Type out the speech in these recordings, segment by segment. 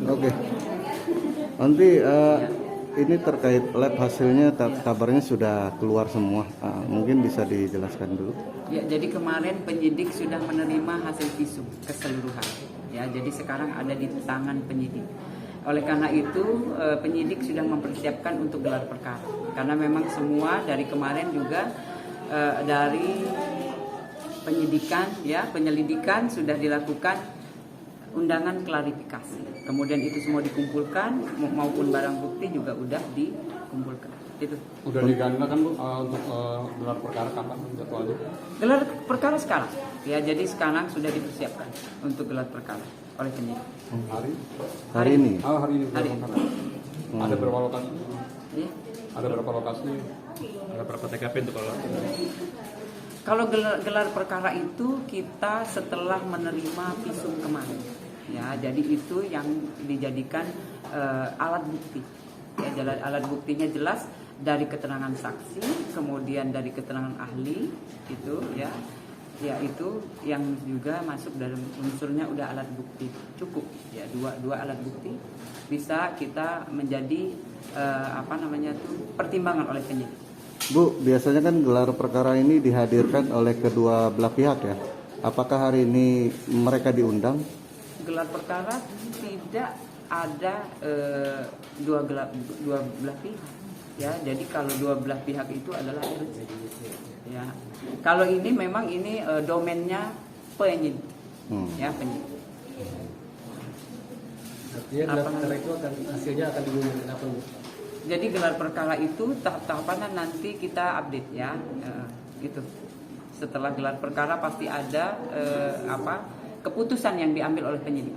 Oke. Nanti ini terkait lab hasilnya kabarnya sudah keluar semua. Mungkin bisa dijelaskan dulu. Ya, jadi kemarin penyidik sudah menerima hasil visum keseluruhan. Ya, jadi sekarang ada di tangan penyidik. Oleh karena itu penyidik sudah mempersiapkan untuk gelar perkara. Karena memang semua dari kemarin juga dari penyelidikan sudah dilakukan undangan klarifikasi. Kemudian itu semua dikumpulkan maupun barang bukti juga udah dikumpulkan. Itu. Udah diganda kan Bu untuk gelar perkara kapan jadwalnya? Gelar perkara sekarang. Ya, jadi sekarang sudah dipersiapkan untuk gelar perkara oleh penyidik. Hari ini. Oh, hari ini. Hari ini. Ada berapa lokasi? Ya. Ada berapa lokasi? Ada berapa TKP untuk kalau? Kalau gelar perkara itu kita setelah menerima visum kemarin, ya, jadi itu yang dijadikan alat bukti. Ya, alat buktinya jelas dari keterangan saksi, kemudian dari keterangan ahli, itu ya itu yang juga masuk dalam unsurnya udah alat bukti cukup, ya dua alat bukti bisa kita menjadi pertimbangan oleh penyidik. Bu, biasanya kan gelar perkara ini dihadirkan oleh kedua belah pihak ya. Apakah hari ini mereka diundang? Gelar perkara tidak ada dua belah pihak. Ya, jadi kalau dua belah pihak itu adalah ya. Kalau ini memang ini domainnya penyidik. Ya, penyidik. Artinya gelar perkara itu hasilnya akan diumumkan apa, Bu? Jadi gelar perkara itu tahap-tahapannya nanti kita update ya, gitu. Setelah gelar perkara pasti ada keputusan yang diambil oleh penyidik.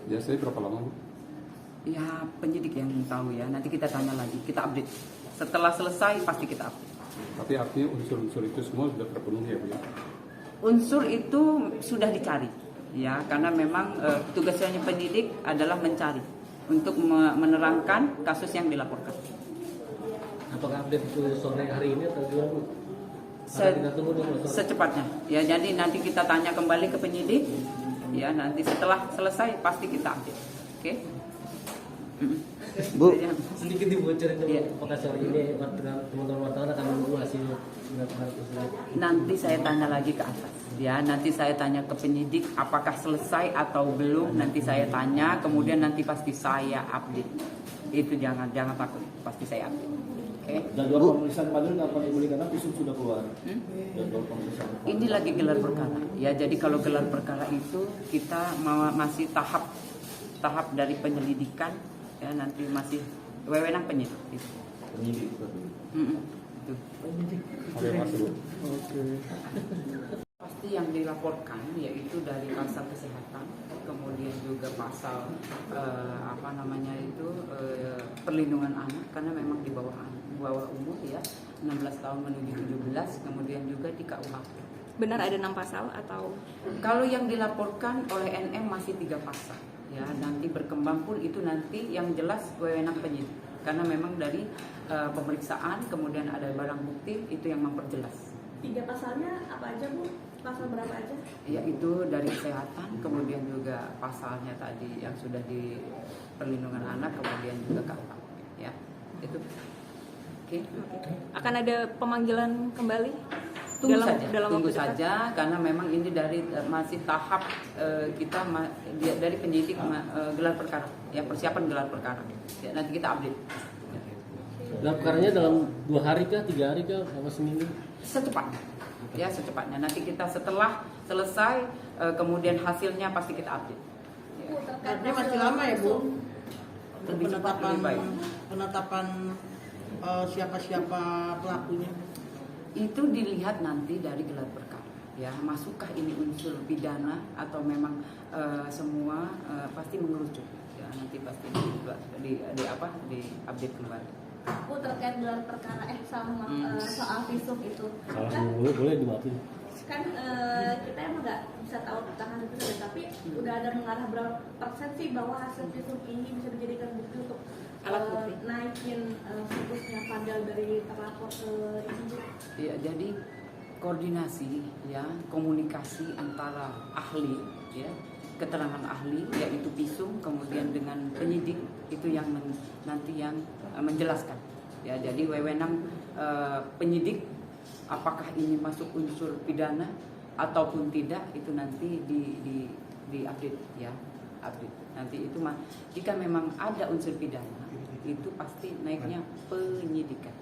Biasanya berapa lama Bu? Ya penyidik yang tahu ya. Nanti kita tanya lagi, kita update. Setelah selesai pasti kita update. Tapi artinya unsur-unsur itu semua sudah terpenuhi ya Bu ya? Unsur itu sudah dicari, ya, karena memang tugasnya penyidik adalah mencari untuk menerangkan kasus yang dilaporkan. Apakah update itu sore hari ini atau gimana, Bu? Kita tunggu dulu Secepatnya. Ya, jadi nanti kita tanya kembali ke penyidik. Ya, nanti setelah selesai pasti kita update. Oke? Bu, sedikit dibocorin dulu, Iya. apakah sore ini teman-teman wartawan akan menunggu hasil gelar perkara tersebut? Nanti saya tanya lagi ke atas. Ya, nanti saya tanya ke penyidik apakah selesai atau belum. Nanti saya tanya, kemudian nanti pasti saya update. Itu jangan takut, pasti saya update. Oke? Jadwal pemeriksaan panel kapan diberikan? Visum sudah keluar. Jadwal pemeriksaan. Ini lagi gelar perkara. Ya, jadi kalau gelar perkara itu kita masih tahap dari penyelidikan. Ya, nanti masih wewenang penyidik. Gitu. Penyidik. Itu. Oke, Mas Bu. Pasti yang dilaporkan yaitu dari pasal kesehatan, kemudian juga pasal perlindungan anak karena memang di bawah umur ya 16 tahun menuju 17, kemudian juga di KUHP. Benar ada 6 pasal atau? Kalau yang dilaporkan oleh NM masih 3 pasal. Ya, nanti berkembang pun itu nanti yang jelas wewenang penyidik. Karena memang dari pemeriksaan kemudian ada barang bukti itu yang memperjelas. 3 pasalnya apa aja, Bu? Pasal berapa aja? Ya, itu dari kesehatan, kemudian juga pasalnya tadi yang sudah di perlindungan anak, kemudian juga KUHP. Ya, itu. Oke. Akan ada pemanggilan kembali? Tunggu saja karena memang ini dari masih tahap kita dari penyidik gelar perkara, ya, persiapan gelar perkara. Ya, nanti kita update. Gelar perkaranya dalam 2 hari kah, 3 hari kah, apa seminggu? Secepatnya. Ya, secepatnya. Nanti kita setelah selesai kemudian hasilnya pasti kita update. Ya. Artinya masih lama ya, Bu? Lebih cepat, lebih baik. Penetapan siapa-siapa pelakunya. Itu dilihat nanti dari gelar perkara. Ya, masukkah ini unsur pidana atau memang semua pasti mengerucut. Ya, nanti pasti di update kembali. Bu, terkait gelar perkara soal visum itu. Salah Kan, boleh dimaafin. kan kita emang nggak bisa tahu tentang hasil visum, tapi udah ada mengarah berapa persen sih bahwa hasil visum ini bisa dijadikan bukti untuk Alat bukti. naikin situsnya padahal dari terlapor ke ibu. Ya, jadi koordinasi ya, komunikasi antara ahli ya, keterangan ahli yaitu visum kemudian dengan penyidik itu yang nanti yang menjelaskan ya. Jadi wewenang penyidik apakah ini masuk unsur pidana ataupun tidak itu nanti di update ya, update nanti itu jika memang ada unsur pidana itu pasti naiknya penyidikan.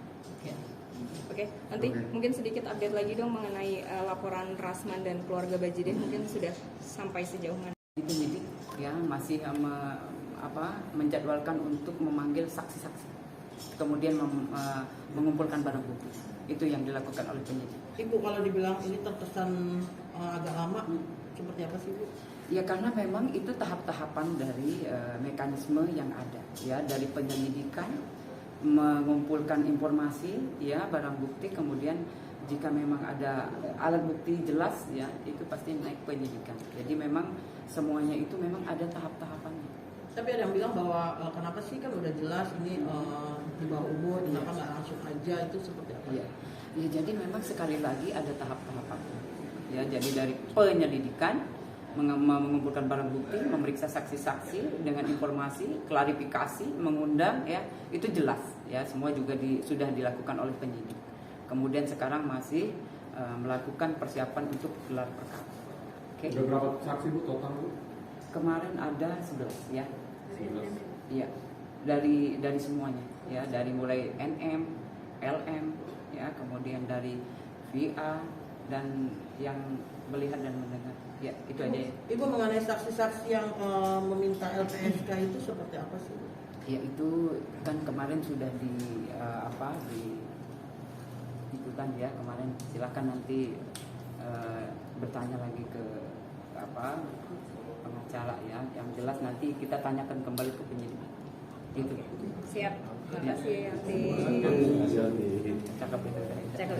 Oke, nanti mungkin sedikit update lagi dong mengenai laporan Rasman dan keluarga Bajidin, mungkin sudah sampai sejauh mana? Penyidik ya masih menjadwalkan untuk memanggil saksi-saksi, kemudian mengumpulkan barang bukti. Itu yang dilakukan oleh penyidik. Ibu, kalau dibilang ini terkesan agak lama, seperti apa sih, Bu? Ya karena memang itu tahap-tahapan dari mekanisme yang ada ya, dari penyelidikan, mengumpulkan informasi ya, barang bukti, kemudian jika memang ada alat bukti jelas ya itu pasti naik penyidikan. Jadi memang semuanya itu memang ada tahap-tahapannya. Tapi ada yang bilang bahwa kenapa sih kan udah jelas ini di bawah umur, kenapa nggak langsung aja, itu seperti apa? Ya, jadi memang sekali lagi ada tahap-tahapannya. Ya, jadi dari penyelidikan, mengumpulkan barang bukti, memeriksa saksi-saksi dengan informasi, klarifikasi, mengundang ya, itu jelas ya, semua juga sudah dilakukan oleh penyidik. Kemudian sekarang masih melakukan persiapan untuk gelar perkara. Oke. Ada berapa saksi Bu total Bu? Kemarin ada 11 ya. 11. Iya. Dari semuanya ya, dari mulai NM, LM ya, kemudian dari VA dan yang melihat dan mendengar. Ya, itu aja ya. Ibu, mengenai saksi-saksi yang meminta LPSK itu seperti apa sih? Ya itu kan kemarin sudah di ikutan ya kemarin. Silakan nanti bertanya lagi ke pengacara ya. Yang jelas nanti kita tanyakan kembali ke penyidik. Itu. Siap. Terima kasih, Yanti. Cakep itu. Cakep.